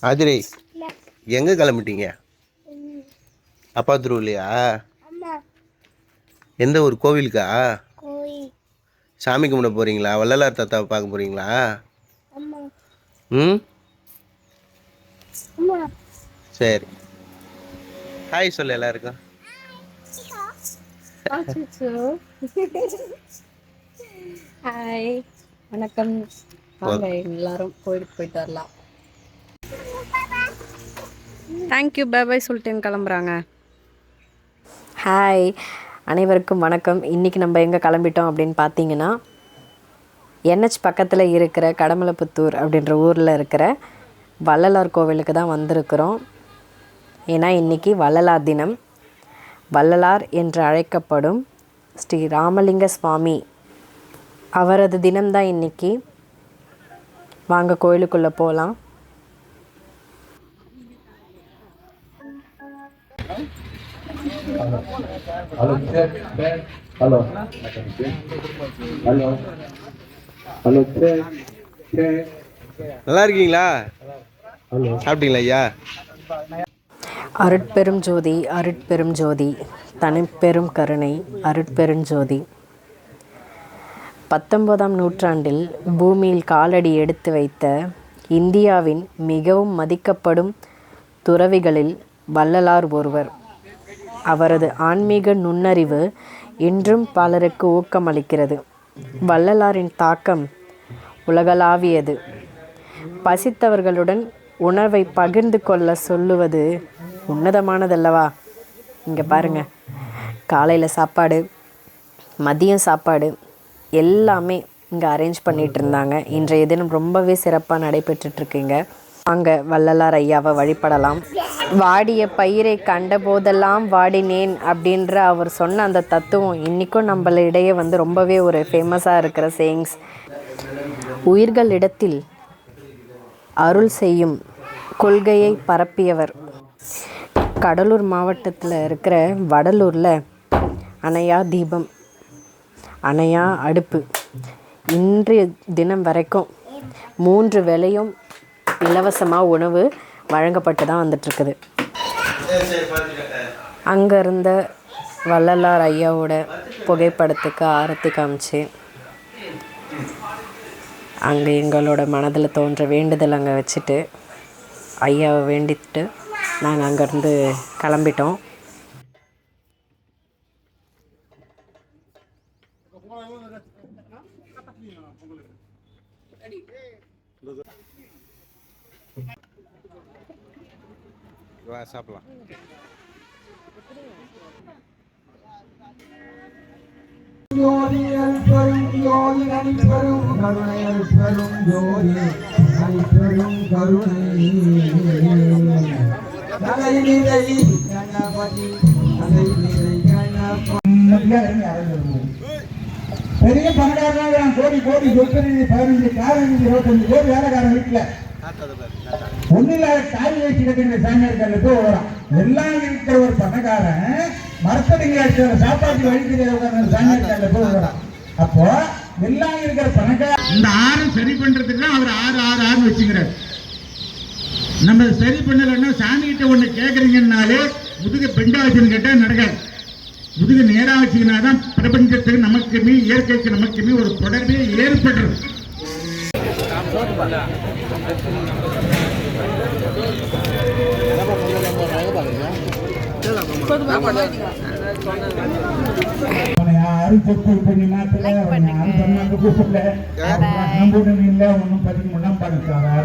ஆதிரை எங்கே கிளம்பிட்டீங்க? அப்பா திருவிழையா? எந்த ஒரு கோவிலுக்கா? சாமி கும்பிட போகிறீங்களா? வள்ளலார் தாத்தாவை பார்க்க போகிறீங்களா? ம், சரி. ஹாய் சொல்லு எல்லாருக்கும். ஹாய், வணக்கம். வாங்க எல்லாரும் கோயிலுக்கு போயிட்டு வரலாம். தேங்க்யூ, பாய் சொல்லிட்டேன்னு கிளம்புறாங்க. ஹாய், அனைவருக்கும் வணக்கம். இன்றைக்கி நம்ம எங்கே கிளம்பிட்டோம் அப்படின்னு பார்த்தீங்கன்னா, NH பக்கத்தில் இருக்கிற கடமலைப்புத்தூர் அப்படின்ற ஊரில் இருக்கிற வள்ளலார் கோவிலுக்கு தான் வந்திருக்கிறோம். ஏன்னா இன்றைக்கி வள்ளலார் தினம். வள்ளலார் என்று அழைக்கப்படும் ஸ்ரீ ராமலிங்க சுவாமி அவரது தினம்தான் இன்றைக்கி. வாங்க கோயிலுக்குள்ளே போகலாம். ஹலோ ஹலோ ஹலோ நல்லா இருக்கீங்களா? சாப்பிட்டீங்களா ஐயா? அருட்பெரும் ஜோதி, அருட்பெரும் ஜோதி, தனிப்பெரும் கருணை, அருட்பெருஞ்சோதி. 19ஆம் நூற்றாண்டில் பூமியில் காலடி எடுத்து வைத்த இந்தியாவின் மிகவும் மதிக்கப்படும் துறவிகளில் வள்ளலார் ஒருவர். அவரது ஆன்மீக நுண்ணறிவு இன்றும் பலருக்கு ஊக்கமளிக்கிறது. வள்ளலாரின் தாக்கம் உலகளாவியது. பசித்தவர்களுடன் உணவை பகிர்ந்து கொள்ள சொல்லுவது உன்னதமானதல்லவா? இங்கே பாருங்கள், காலையில் சாப்பாடு, மதியம் சாப்பாடு எல்லாமே இங்கே அரேஞ்ச் பண்ணிகிட்டு இருந்தாங்க. இன்றைய தினம் ரொம்பவே சிறப்பாக நடைபெற்றுட்ருக்குங்க. அங்கே வள்ளலார் ஐயாவை வழிபடலாம். வாடிய பயிரை கண்ட போதெல்லாம் வாடினேன் அப்படின்ற அவர் சொன்ன அந்த தத்துவம் இன்றைக்கும் நம்மளிடையே ரொம்பவே ஒரு ஃபேமஸாக இருக்கிற சேயிங்ஸ். உயிர்களிடத்தில் அருள் செய்யும் கொள்கையை பரப்பியவர். கடலூர் மாவட்டத்தில் இருக்கிற வடலூரில் அணையா தீபம், அணையா அடுப்பு, இன்றைய தினம் வரைக்கும் 3 வேளையும் இலவசமாக உணவு வழங்கப்பட்டு தான் வந்துட்டுருக்குது. அங்கே இருந்த வள்ளலார் ஐயாவோட புகைப்படத்துக்கு ஆரத்தி காமிச்சு அங்கே எங்களோட மனதில் தோன்ற வேண்டுதல் அங்கே வச்சுட்டு ஐயாவை வேண்டிட்டு நாங்கள் அங்கேருந்து கிளம்பிட்டோம். வா சாப்பிடலாம். ஜோதியல் பெரும் ஜோதி நனிப்பெரும் கருணையல் பெரும் ஜோதி நனிப்பெரும் கருணை தலை நிலை கணபதி தலை நிலை கணபதி. பெரிய பணக்காரன் கோடி கோடி சொத்து 15 காரணி 25 கோடி வேலைக்காரன் வீட்டுல ஒன்னில காய் வச்சுக்கிட்டு சாமியார் போறான். எல்லாம் இருக்கிற ஒரு பணக்காரன் மரத்தடிங்க சாப்பாட்டு வழிக்கிறேன் சாமியார் போறான். அப்போ எல்லாம் இருக்கிற பணக்காரன் இந்த 6 சரி பண்றதுக்கு தான் அவர் 6 வச்சுக்கிறார். நம்ம சரி பண்ணலன்னா சாமி கிட்ட ஒண்ணு கேட்கறீங்கன்னாலே முதுகு பெண்டா வச்சுன்னு கேட்டா நடக்காது. முதுகு நேரா வச்சுக்கினாதான் பிரபஞ்சத்துக்கு நமக்குமே இயற்கைக்கு நமக்குமே ஒரு தொடர்பே ஏற்படுறது. யாரும் பொருட்கள் பண்ணி மாத்தல, யாரும் சொன்னாங்க கூப்பிடல, ஒன்னும் பதிக்க முடியாம பண்ணிட்டாங்க.